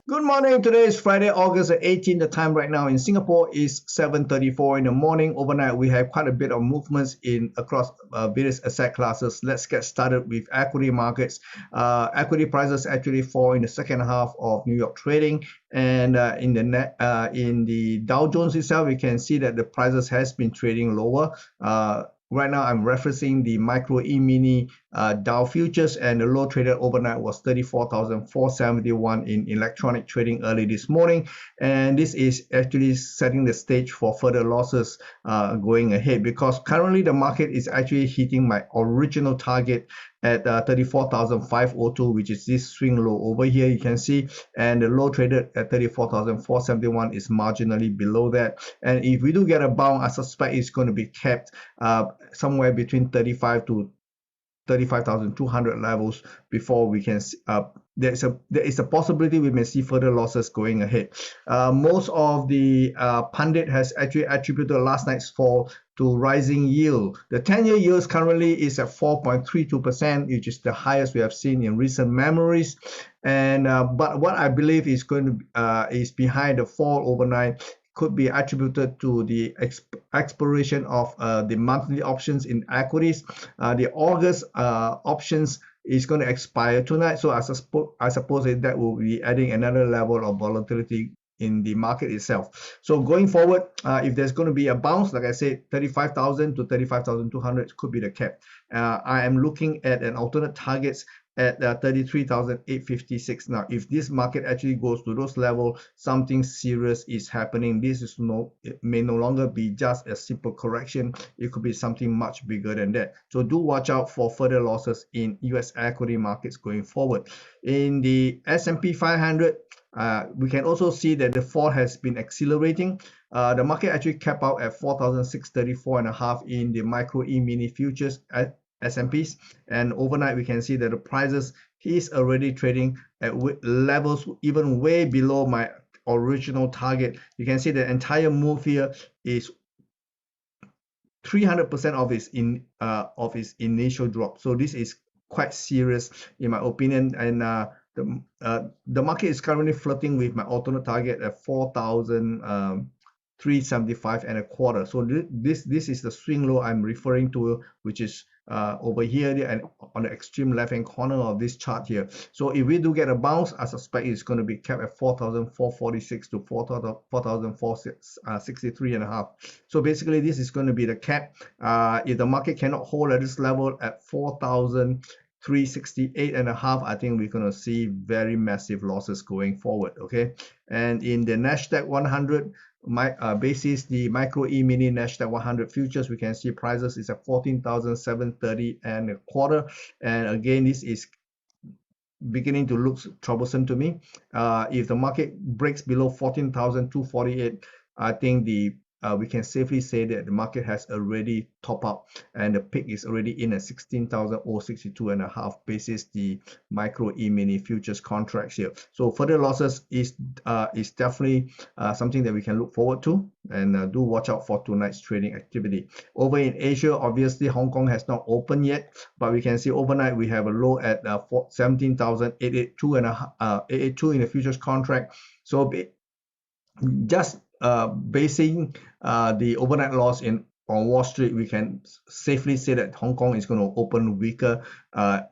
Good morning. Today is Friday, August 18th. The time right now in Singapore is 7:34 in the morning. Overnight, we have quite a bit of movements in across various asset classes. Let's get started with equity markets. Equity prices actually fall in the second half of New York trading, and in the Dow Jones itself, we can see that the prices has been trading lower. Right now, I'm referencing the micro E-mini Dow futures, and the low traded overnight was 34,471 in electronic trading early this morning. And this is actually setting the stage for further losses going ahead, because currently the market is actually hitting my original target at 34,502, which is this swing low over here, you can see, and the low traded at 34,471 is marginally below that. And if we do get a bounce, I suspect it's going to be kept somewhere between 35,200 levels before we can there is a possibility we may see further losses going ahead. Most of the pundit has actually attributed last night's fall to rising yield. The 10-year yield currently is at 4.32%, which is the highest we have seen in recent memories. And but what I believe is going to is behind the fall overnight could be attributed to the expiration of the monthly options in equities. The August options is going to expire tonight, so I suppose that will be adding another level of volatility in the market itself. So going forward, if there's going to be a bounce, like I said, 35,000 to 35,200 could be the cap. I am looking at an alternate targets at 33,856. Now, if this market actually goes to those levels, something serious is happening. It may no longer be just a simple correction. It could be something much bigger than that. So do watch out for further losses in US equity markets going forward. In the S&P 500, we can also see that the fall has been accelerating. The market actually capped out at 4,634.5 in the micro E-mini futures at S&Ps, and overnight we can see that the prices is already trading at levels even way below my original target. You can see the entire move here is 300% of its initial drop. So this is quite serious in my opinion, and the market is currently flirting with my alternate target at 4,375.25. So this is the swing low I'm referring to, which is over here and on the extreme left hand corner of this chart here. So if we do get a bounce, I suspect it's going to be capped at 4,446 to 4,463.5. So basically this is going to be the cap. If the market cannot hold at this level at 4,368.5, I think we're going to see very massive losses going forward. Okay, and in the Nasdaq 100 basis, the micro E-mini Nasdaq 100 futures, we can see prices is at 14,730.25, and again this is beginning to look troublesome to me. If the market breaks below 14,248, I think we can safely say that the market has already topped out, and the peak is already in at 16,062.5 basis the micro E-mini futures contracts here. So further losses is definitely something that we can look forward to, and do watch out for tonight's trading activity. Over in Asia, obviously Hong Kong has not opened yet, but we can see overnight we have a low at 17,882 in the futures contract. So just basing the overnight loss on Wall Street, we can safely say that Hong Kong is going to open weaker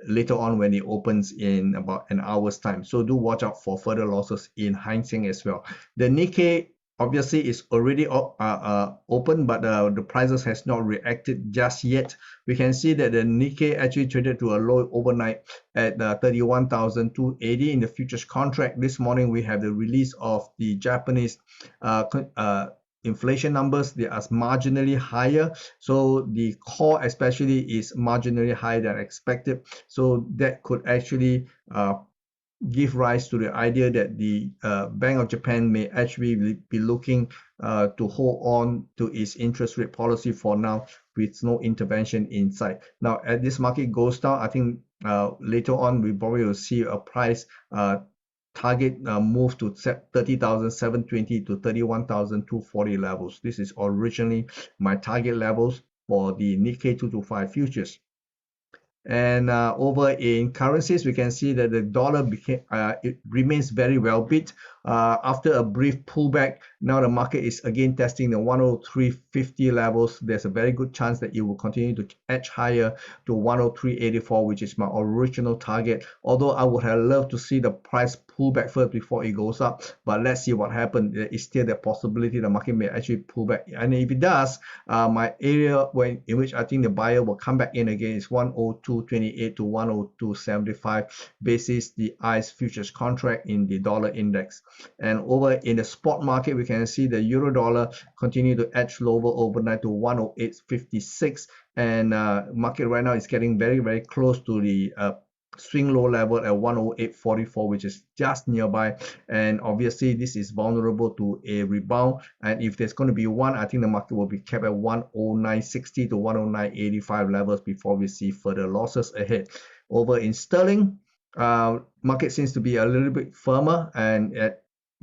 later on when it opens in about an hour's time. So do watch out for further losses in Hang Seng as well. The Nikkei obviously is already open, but the prices has not reacted just yet. We can see that the Nikkei actually traded to a low overnight at 31,280 in the futures contract. This morning we have the release of the Japanese inflation numbers. They are marginally higher, so the core especially is marginally higher than expected. So that could actually give rise to the idea that the Bank of Japan may actually be looking to hold on to its interest rate policy for now, with no intervention in sight. Now, as this market goes down, I think later on we probably will see a price target move to 30,720 to 31,240 levels. This is originally my target levels. for the Nikkei 225 futures. And over in currencies, we can see that the dollar it remains very well beat after a brief pullback. Now the market is again testing the 103.50 levels. There's a very good chance that it will continue to edge higher to 103.84, which is my original target. Although I would have loved to see the price pull back first before it goes up, but let's see what happens. There is still the possibility the market may actually pull back, and if it does, my area in which I think the buyer will come back in again is 102.28 to 102.75 basis the ICE futures contract in the dollar index. And over in the spot market, we can see the euro dollar continue to edge lower overnight to 108.56, and market right now is getting very close to the swing low level at 108.44, which is just nearby, and obviously this is vulnerable to a rebound, and if there's going to be one, I think the market will be kept at 109.60 to 109.85 levels before we see further losses ahead. Over in sterling, market seems to be a little bit firmer, and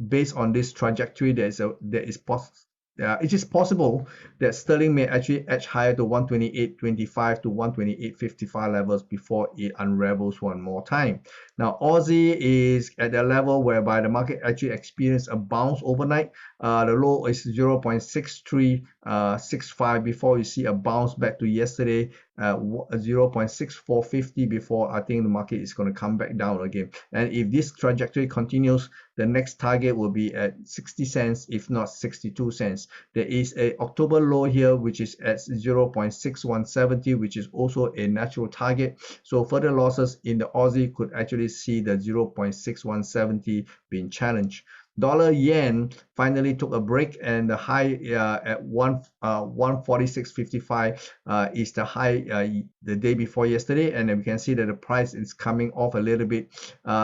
based on this trajectory, it is possible that sterling may actually edge higher to 128.25 to 128.55 levels before it unravels one more time. Now, Aussie is at a level whereby the market actually experienced a bounce overnight. The low is 0.6365 before you see a bounce back to yesterday, 0.6450 before I think the market is going to come back down again. And if this trajectory continues, the next target will be at 60 cents, if not 62 cents. There is a October low here, which is at 0.6170, which is also a natural target. So further losses in the Aussie could actually see the 0.6170 being challenged. Dollar yen finally took a break, and the high at 146.55 is the high the day before yesterday, and then we can see that the price is coming off a little bit.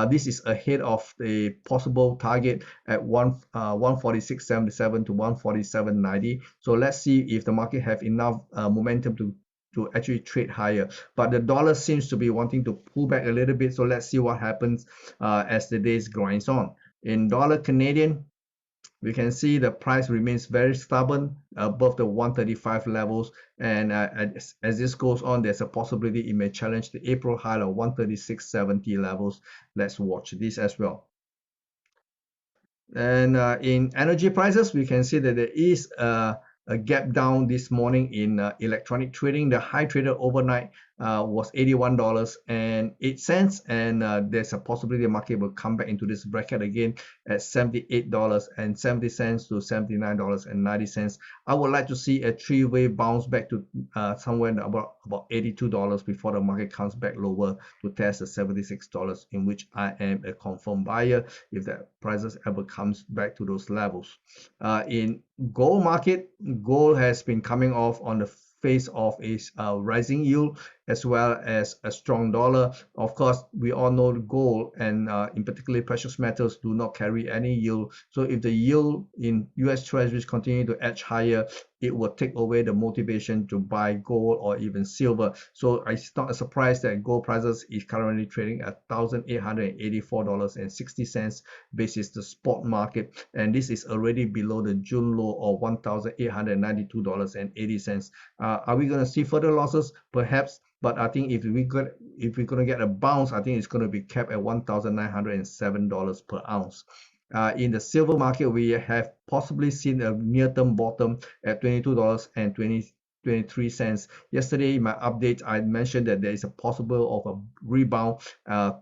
This is ahead of the possible target at 146.77 to 147.90. So let's see if the market have enough momentum to actually trade higher, but the dollar seems to be wanting to pull back a little bit. So let's see what happens as the days grinds on. In dollar Canadian, we can see the price remains very stubborn above the 135 levels, and as this goes on, there's a possibility it may challenge the April high of 136.70 levels. Let's watch this as well. And in energy prices, we can see that there is a gap down this morning in electronic trading. The high traded overnight was $81.08, and there's a possibility the market will come back into this bracket again at $78.70 to $79.90. I would like to see a three-way bounce back to somewhere about $82 before the market comes back lower to test the $76, in which I am a confirmed buyer if the prices ever comes back to those levels. In gold market, gold has been coming off on the face of a rising yield as well as a strong dollar. Of course, we all know gold and in particular precious metals do not carry any yield. So if the yield in US treasuries continue to edge higher, it will take away the motivation to buy gold or even silver. So it's not a surprise that gold prices is currently trading at $1,884.60 basis the spot market, and this is already below the June low of $1,892.80. Are we going to see further losses? Perhaps, but I think if we're going to get a bounce, I think it's going to be capped at $1,907 per ounce. In the silver market, we have possibly seen a near-term bottom at $22.23. Yesterday in my update, I mentioned that there is a possible of a rebound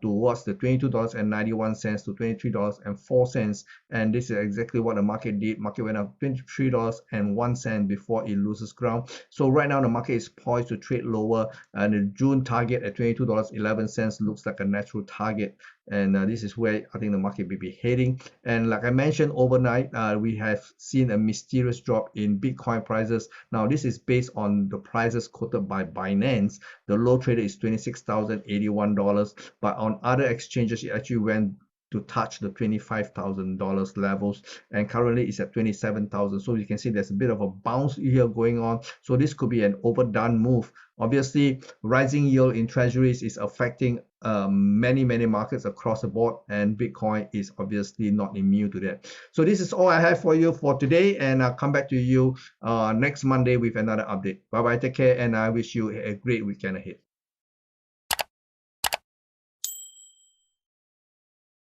towards the $22.91 to $23.04, and this is exactly what the market did. Market went up $23.01 before it loses ground. So right now the market is poised to trade lower, and the June target at $22.11 looks like a natural target, and this is where I think the market will be heading. And like I mentioned, overnight we have seen a mysterious drop in Bitcoin prices. Now this is based on the prices quoted by Binance. The low traded is $26,081, but on other exchanges it actually went to touch the $25,000 levels, and currently it's at 27,000. So you can see there's a bit of a bounce here going on. So this could be an overdone move. Obviously, rising yield in treasuries is affecting many markets across the board, and Bitcoin is obviously not immune to that. So this is all I have for you for today, and I'll come back to you next Monday with another update. Bye bye, take care, and I wish you a great weekend ahead.